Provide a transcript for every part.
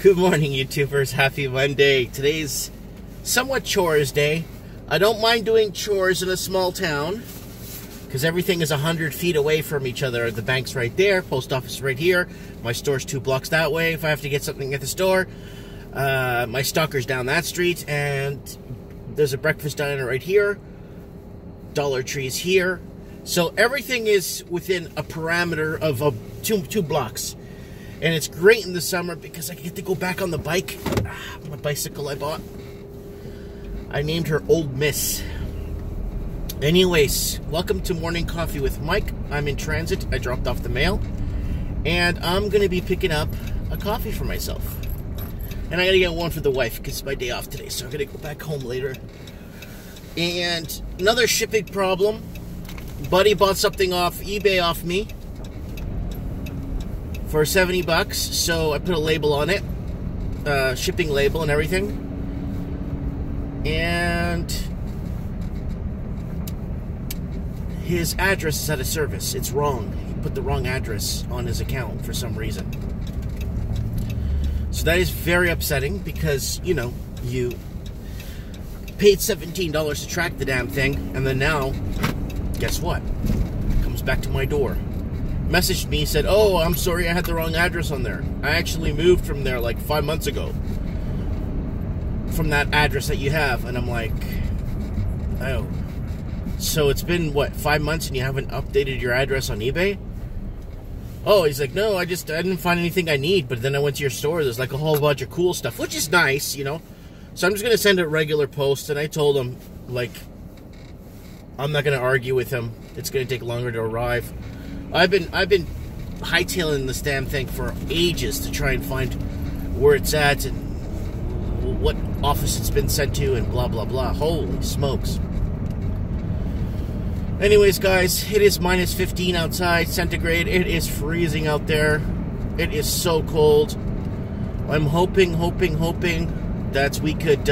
Good morning, YouTubers. Happy Monday. Today's somewhat chores day. I don't mind doing chores in a small town because everything is 100 feet away from each other. The bank's right there, post office right here. My store's 2 blocks that way. If I have to get something at the store, my stalker's down that street, and there's a breakfast diner right here. Dollar Tree's here. So everything is within a parameter of two blocks. And it's great in the summer because I get to go back on the bike. My bicycle I bought. I named her Old Miss. Anyways, welcome to Morning Coffee with Mike. I'm in transit. I dropped off the mail. And I'm going to be picking up a coffee for myself. And I got to get one for the wife because it's my day off today. So I'm going to go back home later. And another shipping problem. Buddy bought something off eBay off me for 70 bucks, so I put a label on it, shipping label and everything, and his address is out of service. It's wrong. He put the wrong address on his account for some reason. So that is very upsetting because, you know, you paid $17 to track the damn thing, and then now, guess what? It comes back to my door. Messaged me, said, "Oh, I'm sorry, I had the wrong address on there. I actually moved from there like 5 months ago. From that address that you have." And I'm like, oh. So it's been, what, 5 months and you haven't updated your address on eBay? Oh, he's like, no, I didn't find anything I need, but then I went to your store, there's like a whole bunch of cool stuff, which is nice, you know? So I'm just going to send a regular post, and I told him, like, I'm not going to argue with him. It's going to take longer to arrive. I've been hightailing this damn thing for ages to try and find where it's at and what office it's been sent to and blah, blah, blah. Holy smokes. Anyways, guys, it is minus 15 outside, centigrade. It is freezing out there. It is so cold. I'm hoping that we could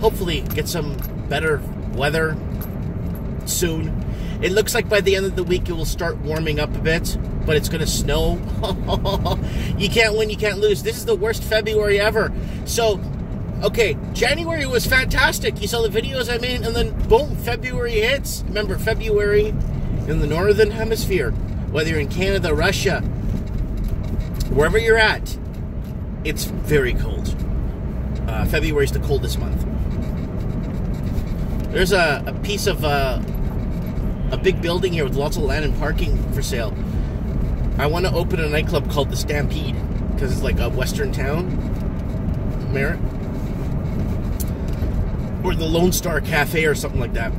hopefully get some better weather soon. It looks like by the end of the week it will start warming up a bit, but it's going to snow. You can't win, you can't lose. This is the worst February ever. So, okay, January was fantastic. You saw the videos I made, and then boom, February hits. Remember, February in the Northern Hemisphere, whether you're in Canada, Russia, wherever you're at, it's very cold. February is the coldest month. There's a piece of a big building here with lots of land and parking for sale. I want to open a nightclub called the Stampede because it's like a western town, Merritt, or the Lone Star Cafe or something like that.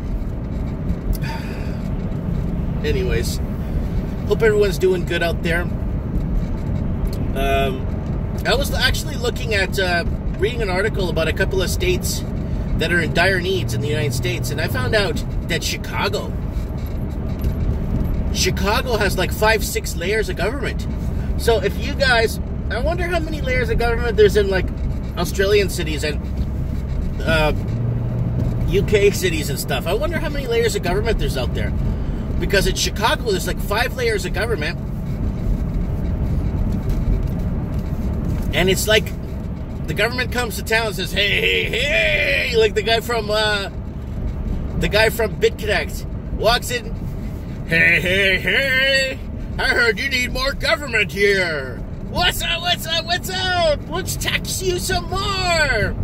Anyways, hope everyone's doing good out there. I was actually looking at reading an article about a couple of states that are in dire needs in the United States, and I found out that Chicago has like 5-6 layers of government. So if you guys, I wonder how many layers of government there's in like Australian cities and UK cities and stuff. I wonder how many layers of government there's out there. Because in Chicago, there's like 5 layers of government. And it's like the government comes to town and says, hey, hey, hey, like the guy from BitConnect walks in. Hey, hey, hey, I heard you need more government here. What's up, what's up, what's up? Let's tax you some more.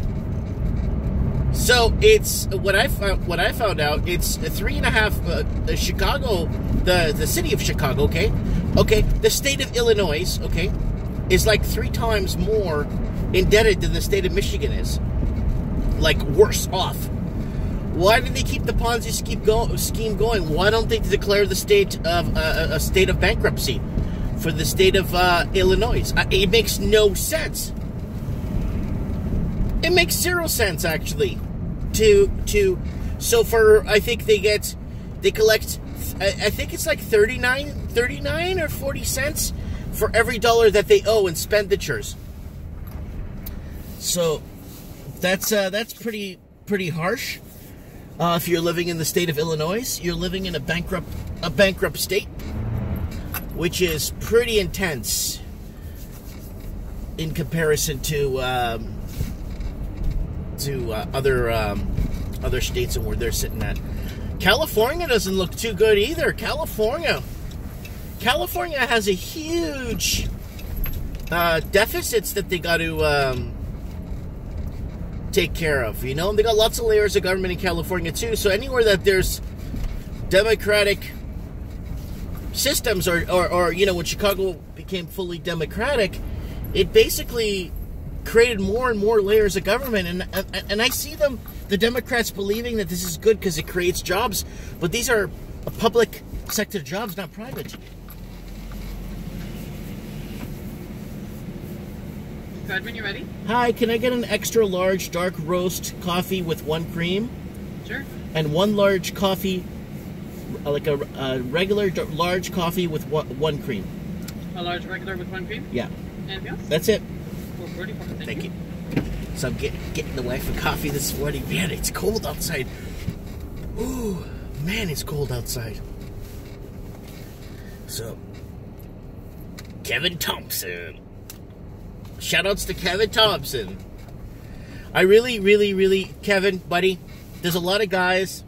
So it's, what I found out, it's 3.5, Chicago, the city of Chicago, okay? Okay, the state of Illinois, okay, is like 3 times more indebted than the state of Michigan is. Like, worse off. Why do they keep the Ponzi scheme going? Why don't they declare the state of a state of bankruptcy for the state of Illinois? It makes no sense. It makes 0 sense, actually. So for, I think they collect, I think it's like 39 or 40 cents for every dollar that they owe in expenditures. So that's pretty harsh. If you're living in the state of Illinois, you're living in a bankrupt state, which is pretty intense. in comparison to other states and where they're sitting at. California doesn't look too good either. California has a huge deficits that they got to take care of. You know, they got lots of layers of government in California too. So anywhere that there's democratic systems, or you know, when Chicago became fully democratic, it basically created more and more layers of government. And I see the Democrats believing that this is good because it creates jobs, but these are public sector jobs, not private. Good, when you're ready. Hi, can I get an extra large dark roast coffee with 1 cream? Sure. And 1 large coffee, like a regular large coffee with 1 cream. A large regular with 1 cream? Yeah. Anything else? That's it. Thank you. So I'm getting the wife a coffee this morning. Man, it's cold outside. Ooh, man, it's cold outside. So, Kevin Thompson. Shoutouts to Kevin Thompson. I really, Kevin, buddy, there's a lot of guys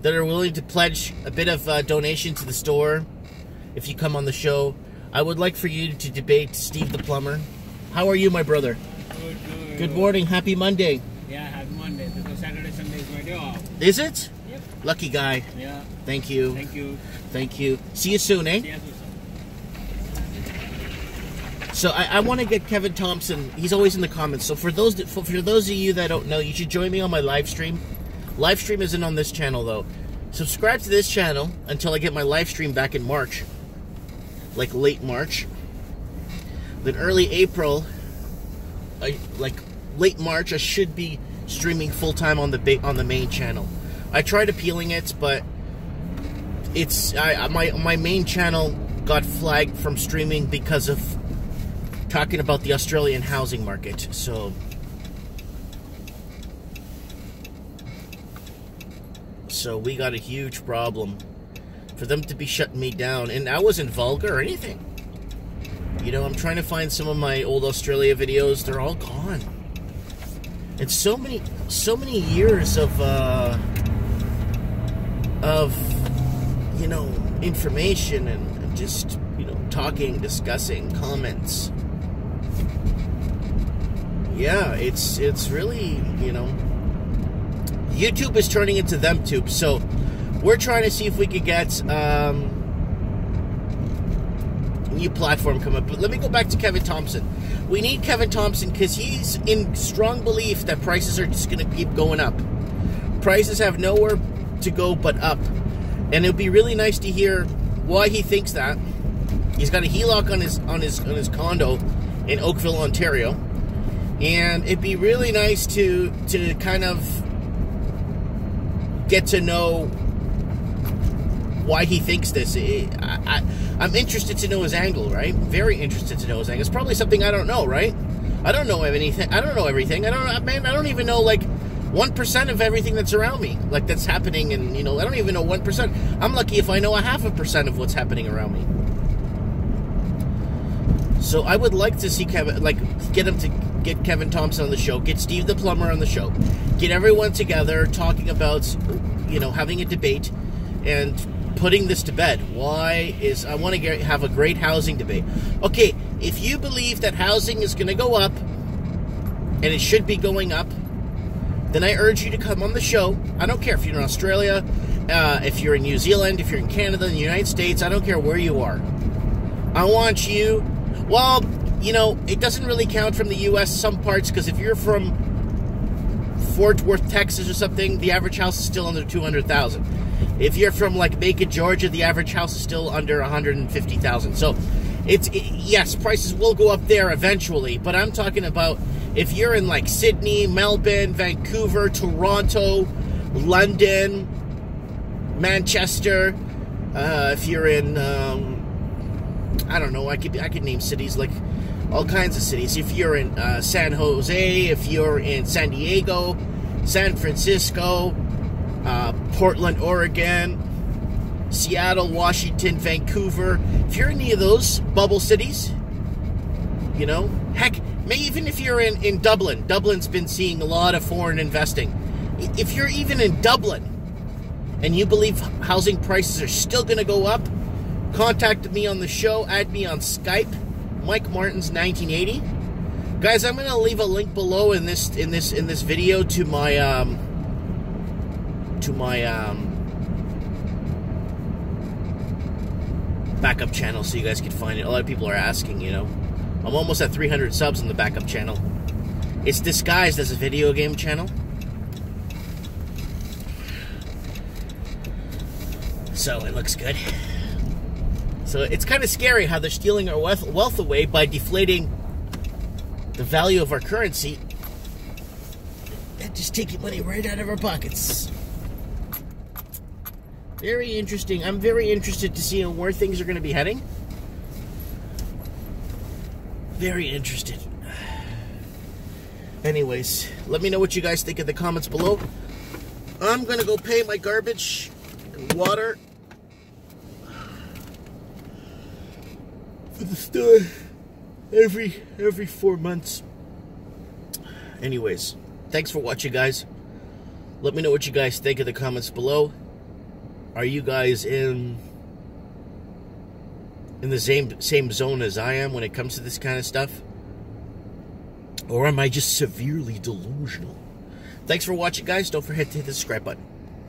that are willing to pledge a bit of donation to the store if you come on the show. I would like for you to debate Steve the Plumber. How are you, my brother? Good. Good morning. Happy Monday. Yeah, happy Monday. Because Saturday, Sunday is my day off. Is it? Yep. Lucky guy. Yeah. Thank you. Thank you. Thank you. See you soon, eh? See you soon. So I want to get Kevin Thompson. He's always in the comments. So for those of you that don't know, you should join me on my live stream. Live stream isn't on this channel though. Subscribe to this channel until I get my live stream back in March, like late March. Then early April, late March, I should be streaming full time on the main channel. I tried appealing it, but it's my main channel got flagged from streaming because of talking about the Australian housing market. So we got a huge problem for them to be shutting me down, and I wasn't vulgar or anything. You know, I'm trying to find some of my old Australia videos. They're all gone. It's so many years of you know, information and just, you know, talking, discussing, comments. Yeah, it's really, you know, YouTube is turning into ThemTube. So we're trying to see if we could get new platform come up. But let me go back to Kevin Thompson. We need Kevin Thompson because he's in strong belief that prices are just going to keep going up. Prices have nowhere to go but up. And it would be really nice to hear why he thinks that. He's got a HELOC on his condo in Oakville, Ontario. And it'd be really nice to kind of get to know why he thinks this. I'm interested to know his angle, right? Very interested to know his angle. It's probably something I don't know, right? I don't know anything. I don't know everything. I don't even know, like, 1% of everything that's around me, like, that's happening. And, you know, I don't even know 1%. I'm lucky if I know 0.5% of what's happening around me. So I would like to see Kevin, like, get Kevin Thompson on the show, get Steve the Plumber on the show, get everyone together talking about, you know, having a debate and putting this to bed. I want to have a great housing debate. Okay, if you believe that housing is going to go up, and it should be going up, then I urge you to come on the show. I don't care if you're in Australia, if you're in New Zealand, if you're in Canada, in the United States, I don't care where you are. I want you, well, you know, it doesn't really count from the U.S. some parts, because if you're from Fort Worth, Texas or something, the average house is still under $200,000. If you're from, like, Macon, Georgia, the average house is still under $150,000. So, yes, prices will go up there eventually, but I'm talking about if you're in, like, Sydney, Melbourne, Vancouver, Toronto, London, Manchester, if you're in, I don't know, I could name cities, like, all kinds of cities. If you're in San Jose, if you're in San Diego, San Francisco, Portland, Oregon, Seattle, Washington, Vancouver, if you're in any of those bubble cities, You know? Heck, even if you're in Dublin. Dublin's been seeing a lot of foreign investing. If you're even in Dublin and you believe housing prices are still going to go up, contact me on the show. Add me on Skype. Mike Martins 1980. Guys, I'm going to leave a link below in this video to my backup channel so you guys can find it. A lot of people are asking, you know. I'm almost at 300 subs on the backup channel. It's disguised as a video game channel. So it looks good. So it's kind of scary how they're stealing our wealth away by deflating the value of our currency and just taking money right out of our pockets. Very interesting. I'm very interested to see where things are going to be heading. Very interested. Anyways, let me know what you guys think in the comments below. I'm going to go pay my garbage and water for the store every 4 months. Anyways, thanks for watching, guys. Let me know what you guys think in the comments below. Are you guys in the same zone as I am when it comes to this kind of stuff? Or am I just severely delusional? Thanks for watching, guys. Don't forget to hit the subscribe button.